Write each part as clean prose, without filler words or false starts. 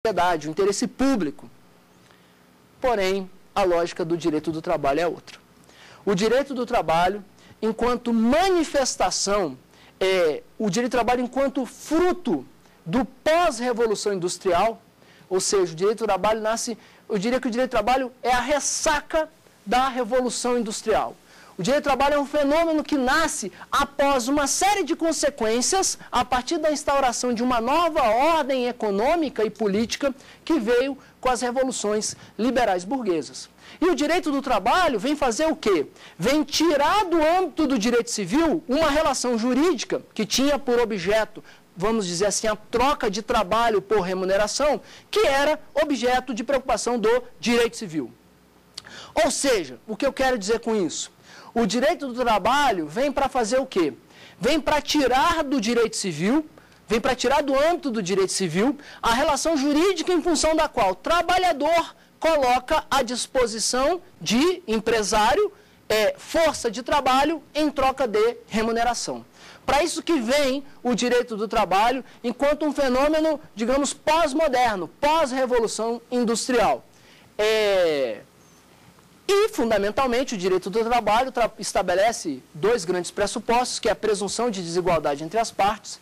sociedade, o interesse público. Porém, a lógica do direito do trabalho é outra. O direito do trabalho, enquanto manifestação, o direito do trabalho enquanto fruto do pós-revolução industrial, ou seja, o direito do trabalho nasce, eu diria que o direito do trabalho é a ressaca da revolução industrial. O direito do trabalho é um fenômeno que nasce após uma série de consequências a partir da instauração de uma nova ordem econômica e política que veio com as revoluções liberais burguesas. E o direito do trabalho vem fazer o quê? Vem tirar do âmbito do direito civil uma relação jurídica que tinha por objeto, vamos dizer assim, a troca de trabalho por remuneração, que era objeto de preocupação do direito civil. Ou seja, o que eu quero dizer com isso? O direito do trabalho vem para fazer o quê? Vem para tirar do direito civil, vem para tirar do âmbito do direito civil a relação jurídica em função da qual o trabalhador coloca à disposição de empresário força de trabalho em troca de remuneração. Para isso que vem o direito do trabalho enquanto um fenômeno, digamos, pós-moderno, pós-revolução industrial. E, fundamentalmente, o direito do trabalho estabelece dois grandes pressupostos, que é a presunção de desigualdade entre as partes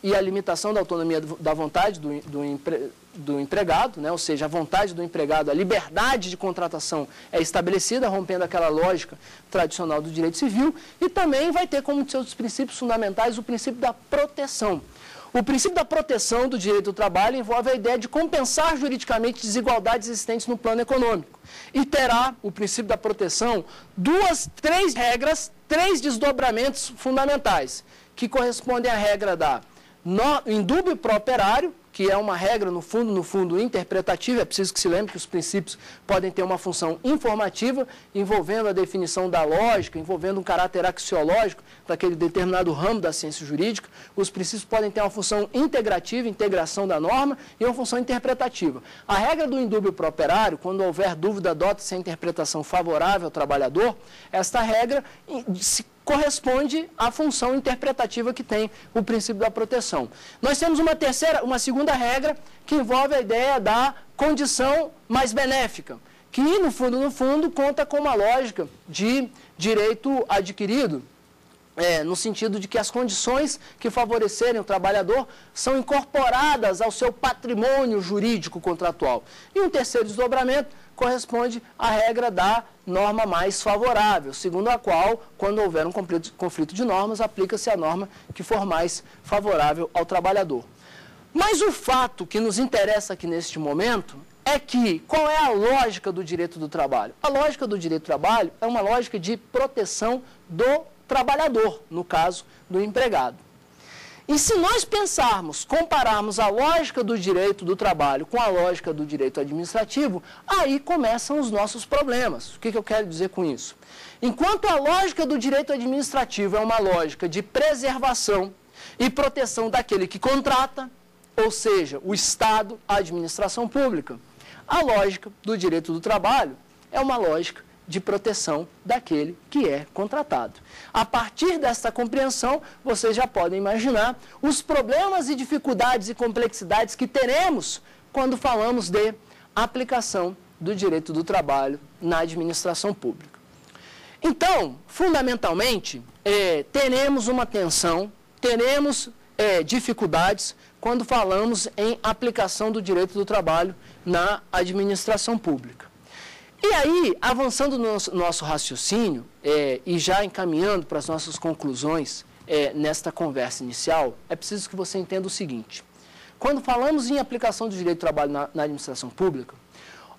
e a limitação da autonomia da vontade do empregado, né? Ou seja, a vontade do empregado, a liberdade de contratação é estabelecida, rompendo aquela lógica tradicional do direito civil, e também vai ter como seus princípios fundamentais o princípio da proteção. O princípio da proteção do direito do trabalho envolve a ideia de compensar juridicamente desigualdades existentes no plano econômico. E terá o princípio da proteção três regras, três desdobramentos fundamentais, que correspondem à regra da indúbio pro operário, que é uma regra, no fundo, interpretativa. É preciso que se lembre que os princípios podem ter uma função informativa, envolvendo a definição da lógica, envolvendo um caráter axiológico daquele determinado ramo da ciência jurídica. Os princípios podem ter uma função integrativa, integração da norma, e uma função interpretativa. A regra do indúbio pro operário, quando houver dúvida, adota-se a interpretação favorável ao trabalhador. Esta regra corresponde à função interpretativa que tem o princípio da proteção. Nós temos uma segunda regra que envolve a ideia da condição mais benéfica, que no fundo, conta com uma lógica de direito adquirido, no sentido de que as condições que favorecerem o trabalhador são incorporadas ao seu patrimônio jurídico contratual. E um terceiro desdobramento corresponde à regra da norma mais favorável, segundo a qual, quando houver um conflito de normas, aplica-se a norma que for mais favorável ao trabalhador. Mas o fato que nos interessa aqui neste momento é que, qual é a lógica do direito do trabalho? A lógica do direito do trabalho é uma lógica de proteção do trabalhador, no caso do empregado. E se nós compararmos a lógica do direito do trabalho com a lógica do direito administrativo, aí começam os nossos problemas. O que eu quero dizer com isso? Enquanto a lógica do direito administrativo é uma lógica de preservação e proteção daquele que contrata, ou seja, o Estado, a administração pública, a lógica do direito do trabalho é uma lógica de proteção daquele que é contratado. A partir desta compreensão, vocês já podem imaginar os problemas e dificuldades e complexidades que teremos quando falamos de aplicação do direito do trabalho na administração pública. Então, fundamentalmente, teremos uma tensão, teremos dificuldades quando falamos em aplicação do direito do trabalho na administração pública. E aí, avançando no nosso raciocínio e já encaminhando para as nossas conclusões nesta conversa inicial, é preciso que você entenda o seguinte. Quando falamos em aplicação do direito do trabalho na administração pública,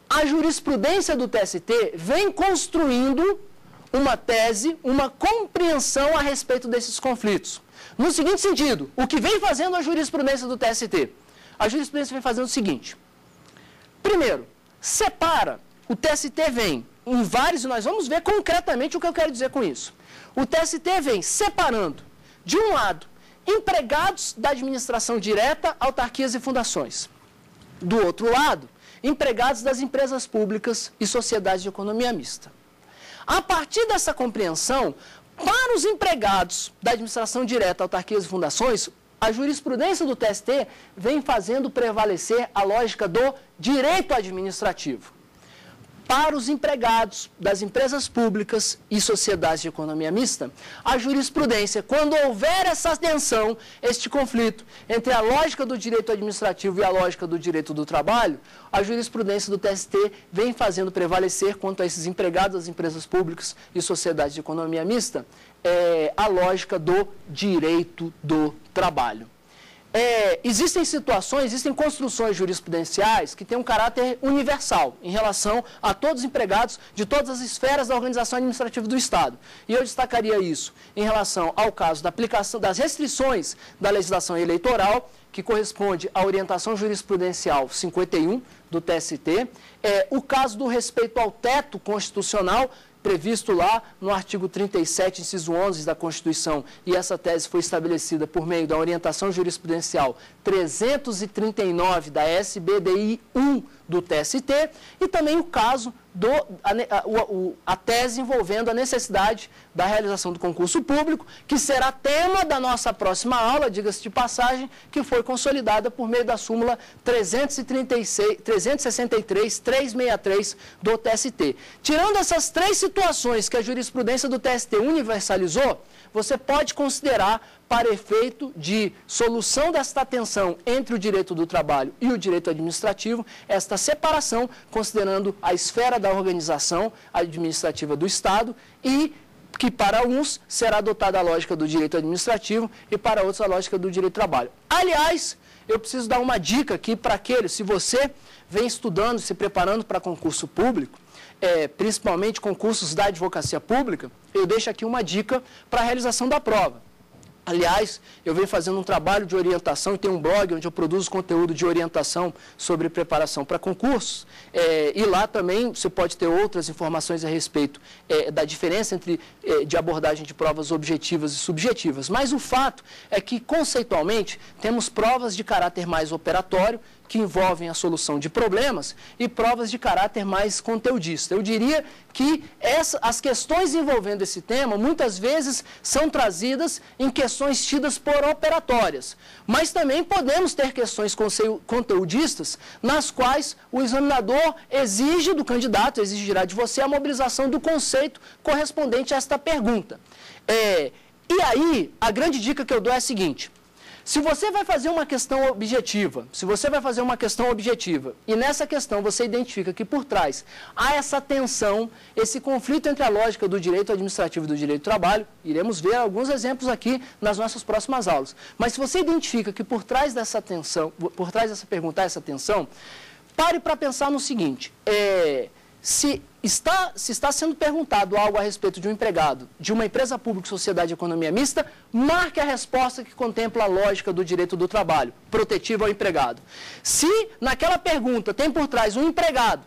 a jurisprudência do TST vem construindo uma tese, uma compreensão a respeito desses conflitos. No seguinte sentido, o que vem fazendo a jurisprudência do TST? A jurisprudência vem fazendo o seguinte. Primeiro, separa. O TST vem em vários, e nós vamos ver concretamente o que eu quero dizer com isso. O TST vem separando, de um lado, empregados da administração direta, autarquias e fundações. Do outro lado, empregados das empresas públicas e sociedades de economia mista. A partir dessa compreensão, para os empregados da administração direta, autarquias e fundações, A jurisprudência do TST vem fazendo prevalecer a lógica do direito administrativo. Para os empregados das empresas públicas e sociedades de economia mista, a jurisprudência, quando houver essa tensão, este conflito entre a lógica do direito administrativo e a lógica do direito do trabalho, a jurisprudência do TST vem fazendo prevalecer quanto a esses empregados das empresas públicas e sociedades de economia mista, a lógica do direito do trabalho. Existem situações, existem construções jurisprudenciais que têm um caráter universal em relação a todos os empregados de todas as esferas da organização administrativa do Estado. E eu destacaria isso em relação ao caso da aplicação das restrições da legislação eleitoral, que corresponde à orientação jurisprudencial 51 do TST, o caso do respeito ao teto constitucional, previsto lá no artigo 37, inciso 11 da Constituição, e essa tese foi estabelecida por meio da orientação jurisprudencial 339 da SBDI 1 do TST, e também o caso a tese envolvendo a necessidade da realização do concurso público, que será tema da nossa próxima aula, diga-se de passagem, que foi consolidada por meio da súmula 363 do TST. Tirando essas três situações que a jurisprudência do TST universalizou, você pode considerar, para efeito de solução desta tensão entre o direito do trabalho e o direito administrativo, esta separação, considerando a esfera da organização administrativa do Estado e que para uns será adotada a lógica do direito administrativo e para outros a lógica do direito do trabalho. Aliás, eu preciso dar uma dica aqui para aqueles, se você vem estudando, se preparando para concurso público, principalmente concursos da advocacia pública, eu deixo aqui uma dica para a realização da prova. Aliás, eu venho fazendo um trabalho de orientação e tenho um blog onde eu produzo conteúdo de orientação sobre preparação para concursos. E lá também você pode ter outras informações a respeito da diferença entre de abordagem de provas objetivas e subjetivas. Mas o fato é que, conceitualmente, temos provas de caráter mais operatório, que envolvem a solução de problemas, e provas de caráter mais conteudista. Eu diria que as questões envolvendo esse tema, muitas vezes, são trazidas em questões tidas por operatórias. Mas também podemos ter questões conteudistas, nas quais o examinador exige do candidato, exigirá de você a mobilização do conceito correspondente a esta pergunta. E aí, a grande dica que eu dou é a seguinte: se você vai fazer uma questão objetiva, e nessa questão você identifica que por trás há essa tensão, esse conflito entre a lógica do direito administrativo e do direito do trabalho, iremos ver alguns exemplos aqui nas nossas próximas aulas, mas se você identifica que por trás dessa tensão, por trás dessa pergunta há essa tensão, pare para pensar no seguinte: se está sendo perguntado algo a respeito de um empregado de uma empresa pública, sociedade de economia mista, marque a resposta que contempla a lógica do direito do trabalho, protetiva ao empregado. Se naquela pergunta tem por trás um empregado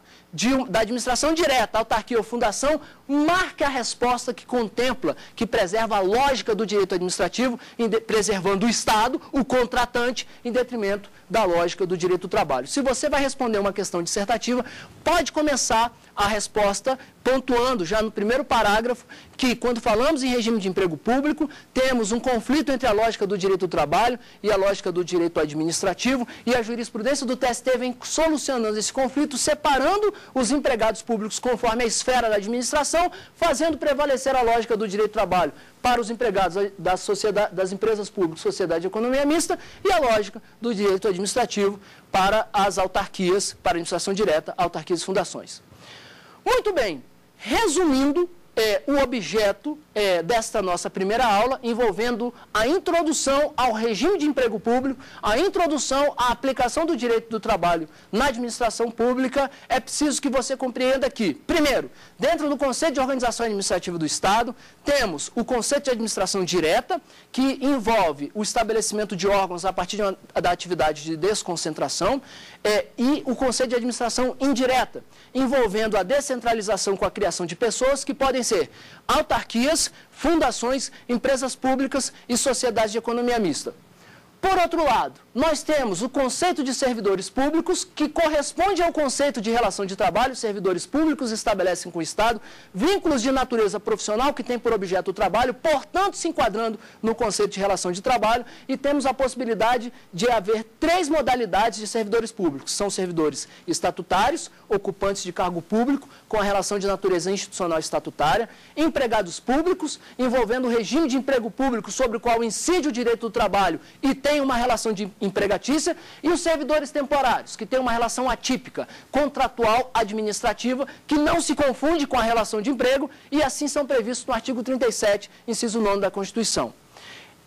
da administração direta, autarquia ou fundação, marque a resposta que contempla, que preserva a lógica do direito administrativo, preservando o Estado, o contratante, em detrimento da lógica do direito do trabalho. Se você vai responder uma questão dissertativa, pode começar a resposta pontuando já no primeiro parágrafo que, quando falamos em regime de emprego público, temos um conflito entre a lógica do direito do trabalho e a lógica do direito administrativo, e a jurisprudência do TST vem solucionando esse conflito, separando os empregados públicos conforme a esfera da administração, fazendo prevalecer a lógica do direito do trabalho para os empregados das empresas públicas, sociedade de economia mista, e a lógica do direito administrativo para as autarquias, para a administração direta, autarquias e fundações. Muito bem, resumindo o objeto desta nossa primeira aula, envolvendo a introdução ao regime de emprego público, a introdução à aplicação do direito do trabalho na administração pública, é preciso que você compreenda que, primeiro, dentro do conceito de organização administrativa do Estado, temos o conceito de administração direta, que envolve o estabelecimento de órgãos a partir da atividade de desconcentração, e o conceito de administração indireta, envolvendo a descentralização com a criação de pessoas que podem ser autarquias, fundações, empresas públicas e sociedades de economia mista. Por outro lado, nós temos o conceito de servidores públicos, que corresponde ao conceito de relação de trabalho. Servidores públicos estabelecem com o Estado vínculos de natureza profissional que tem por objeto o trabalho, portanto, se enquadrando no conceito de relação de trabalho. E temos a possibilidade de haver 3 modalidades de servidores públicos. São servidores estatutários, ocupantes de cargo público, com a relação de natureza institucional estatutária, empregados públicos, envolvendo o regime de emprego público sobre o qual incide o direito do trabalho e tem uma relação de empregatícia, e os servidores temporários, que têm uma relação atípica, contratual, administrativa, que não se confunde com a relação de emprego, e assim são previstos no artigo 37, inciso 9 da Constituição.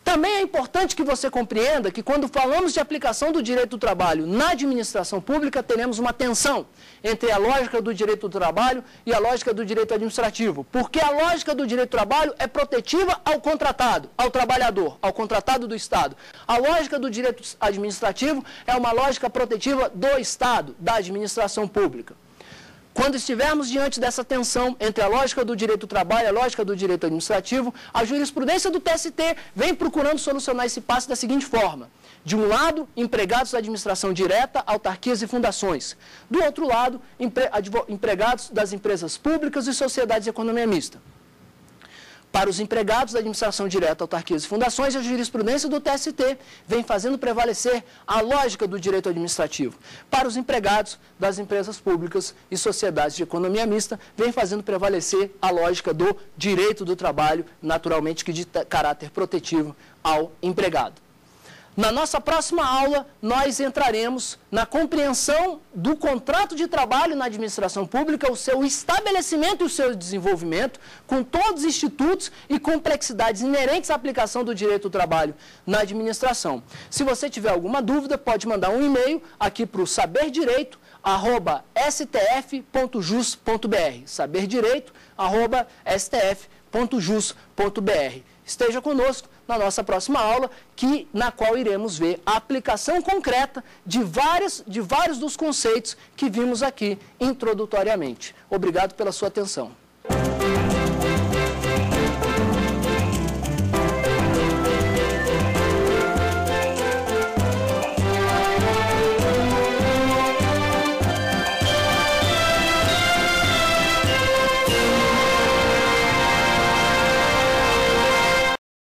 Também é importante que você compreenda que quando falamos de aplicação do direito do trabalho na administração pública, teremos uma tensão entre a lógica do direito do trabalho e a lógica do direito administrativo. Porque a lógica do direito do trabalho é protetiva ao contratado, ao trabalhador, ao contratado do Estado. A lógica do direito administrativo é uma lógica protetiva do Estado, da administração pública. Quando estivermos diante dessa tensão entre a lógica do direito do trabalho e a lógica do direito administrativo, a jurisprudência do TST vem procurando solucionar esse impasse da seguinte forma. De um lado, empregados da administração direta, autarquias e fundações. Do outro lado, empregados das empresas públicas e sociedades de economia mista. Para os empregados da administração direta, autarquias e fundações, a jurisprudência do TST vem fazendo prevalecer a lógica do direito administrativo. Para os empregados das empresas públicas e sociedades de economia mista, vem fazendo prevalecer a lógica do direito do trabalho, naturalmente que de caráter protetivo ao empregado. Na nossa próxima aula, nós entraremos na compreensão do contrato de trabalho na administração pública, o seu estabelecimento e o seu desenvolvimento, com todos os institutos e complexidades inerentes à aplicação do direito do trabalho na administração. Se você tiver alguma dúvida, pode mandar um e-mail aqui para o saberdireito@stf.jus.br, saberdireito@stf.jus.br. Esteja conosco na nossa próxima aula, na qual iremos ver a aplicação concreta de vários dos conceitos que vimos aqui introdutoriamente. Obrigado pela sua atenção.